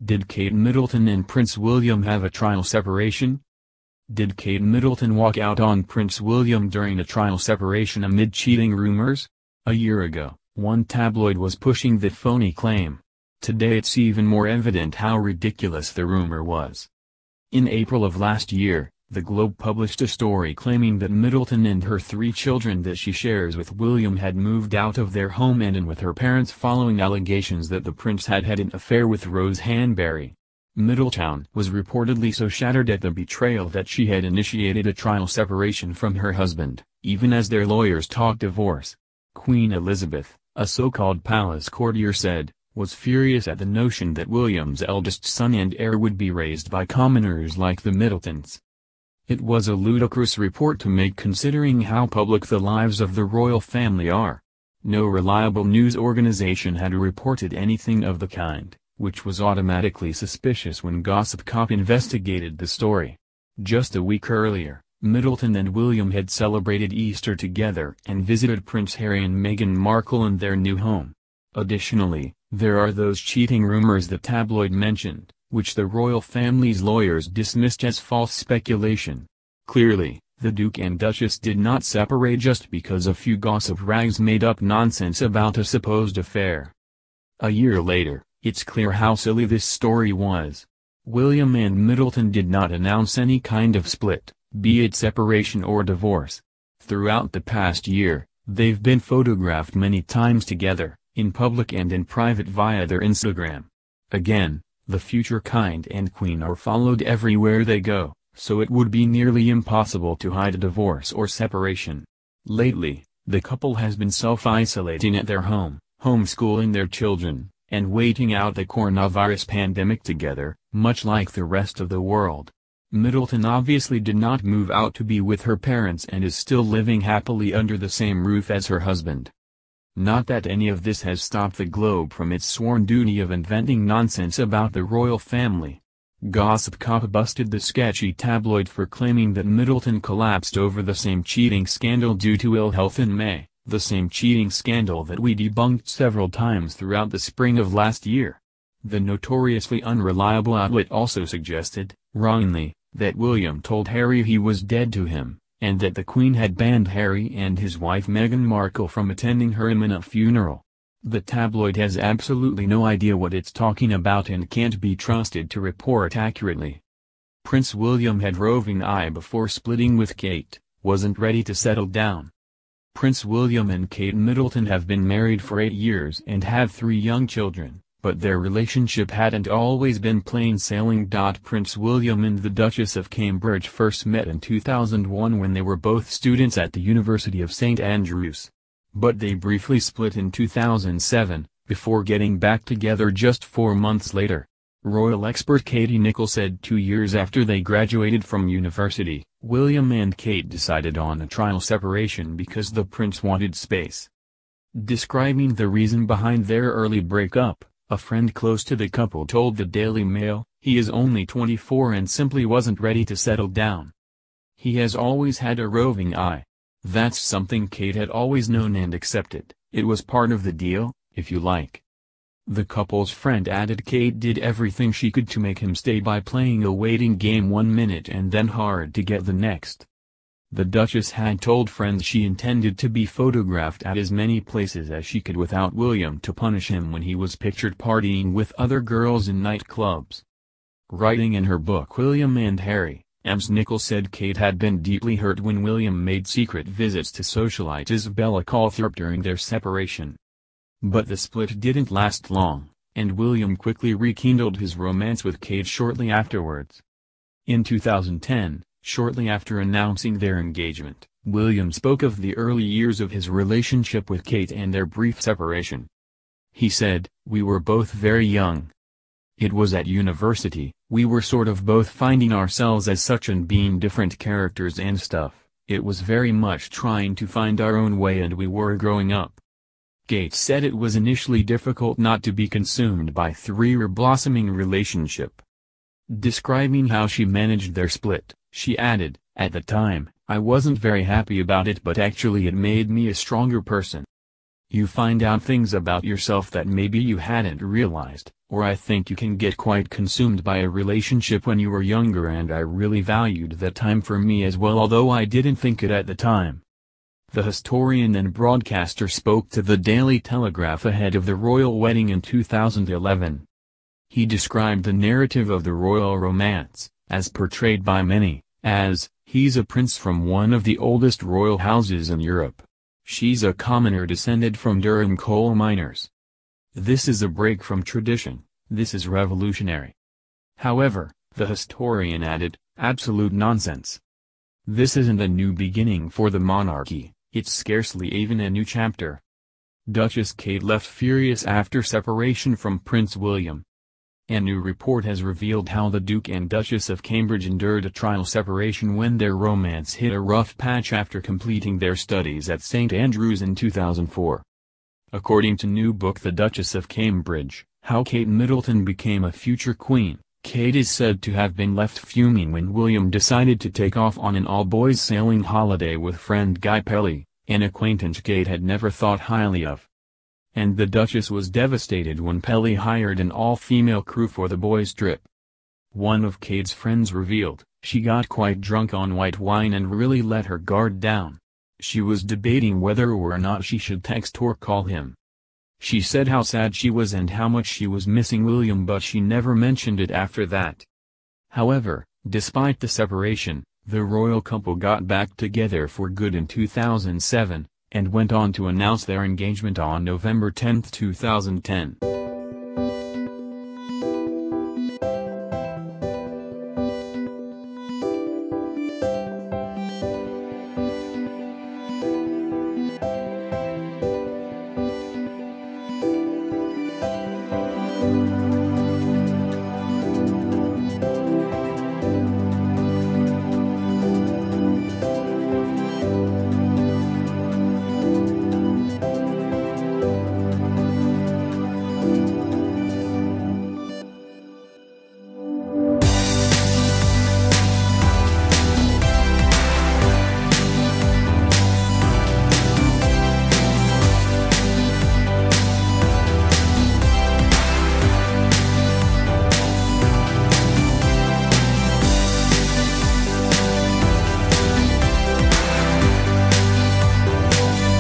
Did Kate Middleton and Prince William have a trial separation? Did Kate Middleton walk out on Prince William during a trial separation amid cheating rumors? A year ago, one tabloid was pushing that phony claim. Today it's even more evident how ridiculous the rumor was. In April of last year, the Globe published a story claiming that Middleton and her 3 children that she shares with William had moved out of their home and in with her parents following allegations that the prince had had an affair with Rose Hanbury. Middleton was reportedly so shattered at the betrayal that she had initiated a trial separation from her husband, even as their lawyers talked divorce. Queen Elizabeth, a so-called palace courtier said, was furious at the notion that William's eldest son and heir would be raised by commoners like the Middletons. It was a ludicrous report to make considering how public the lives of the royal family are. No reliable news organization had reported anything of the kind, which was automatically suspicious when Gossip Cop investigated the story. Just a week earlier, Middleton and William had celebrated Easter together and visited Prince Harry and Meghan Markle in their new home. Additionally, there are those cheating rumors the tabloid mentioned, which the royal family's lawyers dismissed as false speculation. Clearly, the Duke and Duchess did not separate just because a few gossip rags made up nonsense about a supposed affair. A year later, it's clear how silly this story was. William and Middleton did not announce any kind of split, be it separation or divorce. Throughout the past year, they've been photographed many times together, in public and in private via their Instagram. Again, the future king and queen are followed everywhere they go, so it would be nearly impossible to hide a divorce or separation. Lately, the couple has been self-isolating at their home, homeschooling their children, and waiting out the coronavirus pandemic together, much like the rest of the world. Middleton obviously did not move out to be with her parents and is still living happily under the same roof as her husband. Not that any of this has stopped the Globe from its sworn duty of inventing nonsense about the royal family. Gossip Cop busted the sketchy tabloid for claiming that Middleton collapsed over the same cheating scandal due to ill health in May, the same cheating scandal that we debunked several times throughout the spring of last year. The notoriously unreliable outlet also suggested, wrongly, that William told Harry he was dead to him, and that the Queen had banned Harry and his wife Meghan Markle from attending her imminent funeral. The tabloid has absolutely no idea what it's talking about and can't be trusted to report accurately. Prince William had roving eye before splitting with Kate, wasn't ready to settle down. Prince William and Kate Middleton have been married for 8 years and have 3 young children, but their relationship hadn't always been plain sailing. Prince William and the Duchess of Cambridge first met in 2001 when they were both students at the University of St Andrews. But they briefly split in 2007, before getting back together just 4 months later. Royal expert Katie Nicholl said 2 years after they graduated from university, William and Kate decided on a trial separation because the prince wanted space. Describing the reason behind their early breakup, a friend close to the couple told the Daily Mail, "He is only 24 and simply wasn't ready to settle down. He has always had a roving eye. That's something Kate had always known and accepted. It was part of the deal, if you like." The couple's friend added Kate did everything she could to make him stay by playing a waiting game 1 minute and then hard to get the next. The Duchess had told friends she intended to be photographed at as many places as she could without William to punish him when he was pictured partying with other girls in nightclubs. Writing in her book William and Harry, Ms. Nicholl said Kate had been deeply hurt when William made secret visits to socialite Isabella Calthorpe during their separation. But the split didn't last long, and William quickly rekindled his romance with Kate shortly afterwards. In 2010, shortly after announcing their engagement, William spoke of the early years of his relationship with Kate and their brief separation. He said, "We were both very young. It was at university, we were sort of both finding ourselves as such and being different characters and stuff. It was very much trying to find our own way and we were growing up." Kate said it was initially difficult not to be consumed by their blossoming relationship. Describing how she managed their split, she added, "At the time, I wasn't very happy about it, but actually it made me a stronger person. You find out things about yourself that maybe you hadn't realized, or I think you can get quite consumed by a relationship when you were younger, and I really valued that time for me as well, although I didn't think it at the time. The historian and broadcaster spoke to the Daily Telegraph ahead of the royal wedding in 2011. He described the narrative of the royal romance, as portrayed by many, as, "He's a prince from one of the oldest royal houses in Europe. She's a commoner descended from Durham coal miners. This is a break from tradition, this is revolutionary." However, the historian added, "Absolute nonsense. This isn't a new beginning for the monarchy, it's scarcely even a new chapter." Duchess Kate left furious after separation from Prince William. A new report has revealed how the Duke and Duchess of Cambridge endured a trial separation when their romance hit a rough patch after completing their studies at St Andrews in 2004. According to new book The Duchess of Cambridge, How Kate Middleton Became a Future Queen, Kate is said to have been left fuming when William decided to take off on an all-boys sailing holiday with friend Guy Pelly, an acquaintance Kate had never thought highly of. And the Duchess was devastated when Pelly hired an all-female crew for the boys' trip. One of Kate's friends revealed, she got quite drunk on white wine and really let her guard down. She was debating whether or not she should text or call him. She said how sad she was and how much she was missing William, but she never mentioned it after that. However, despite the separation, the royal couple got back together for good in 2007, and went on to announce their engagement on November 10, 2010.